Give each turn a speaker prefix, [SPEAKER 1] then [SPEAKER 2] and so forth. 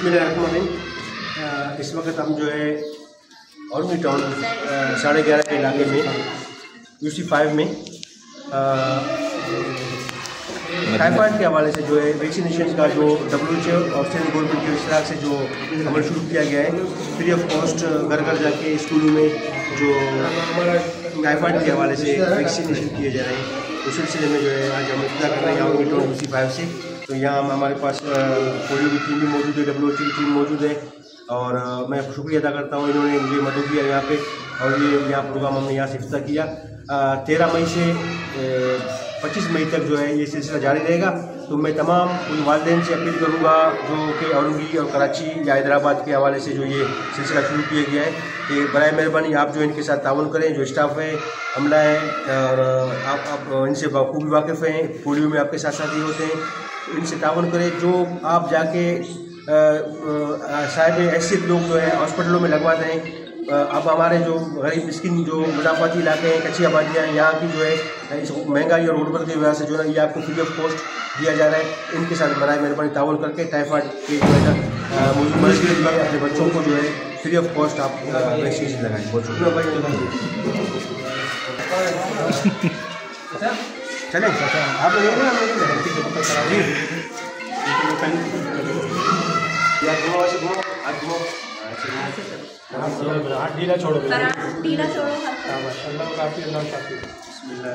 [SPEAKER 1] बिस्मिल्लाहिर्रहमानिर्रहीम। इस वक्त हम जो है औरंगी टाउन 11:30 के इलाके में UC5 में टाइफाइड के हवाले से जो है वैक्सीनेशन का जो WHO और सेंट्रल गवर्नमेंट के इश्तराक से जो अमल शुरू किया गया है, फ्री ऑफ कॉस्ट घर घर जाके स्कूलों में जो टाइफाइड के हवाले से वैक्सीनेशन किए जा रहे हैं, उस सिलसिले में जो है आज हम इब्तिदा कर रहे हैं औरंगी टाउन UC5 से। तो यहाँ हमारे पास पोलियो की टीम भी मौजूद है, WHO की टीम मौजूद है और मैं शुक्रिया अदा करता हूँ, इन्होंने मुझे मदद किया यहाँ पे और ये यहाँ प्रोग्राम हमने यहाँ से इफ्तिताह किया। 13 मई से 25 मई तक जो है ये सिलसिला जारी रहेगा। तो मैं तमाम उन वालिदैन से अपील करूँगा जो कि औरंगी और कराची या हैदराबाद के हवाले से जो ये सिलसिला शुरू किया गया है कि बराए मेहरबानी आप जो इनके साथ ताउन करें, जो स्टाफ है, अमला है और आप इनसे बखूबी वाकिफ़ हैं, पोलियो में आपके साथ साथ ही होते हैं, इनसे ताउन करें। जो आप जाके साहिब हैसियत लोग जो है हॉस्पिटलों में लगवाते हैं, अब हमारे जो गरीब मिस्किन जो मुजाफाती इलाके हैं, कच्ची आबादियाँ हैं, यहाँ की जो है इस महंगाई और गुर्बत की वजह से जो है ये आपको फ्री ऑफ कॉस्ट दिया जा रहा है। इनके साथ बराए मेहरबानी ताउन करके टाइफाइड के जो है ना मरीज के लिए अपने बच्चों को जो है फ्री ऑफ कॉस्ट आप वैक्सीनेशन लगाएं। बहुत शुक्रिया भाई। चलें आप लोग हाथ ढीला छोड़ो,
[SPEAKER 2] ढीला छोड़ो।
[SPEAKER 1] अल्लाह काफी, अल्लाह काफी। बिस्मिल्लाह।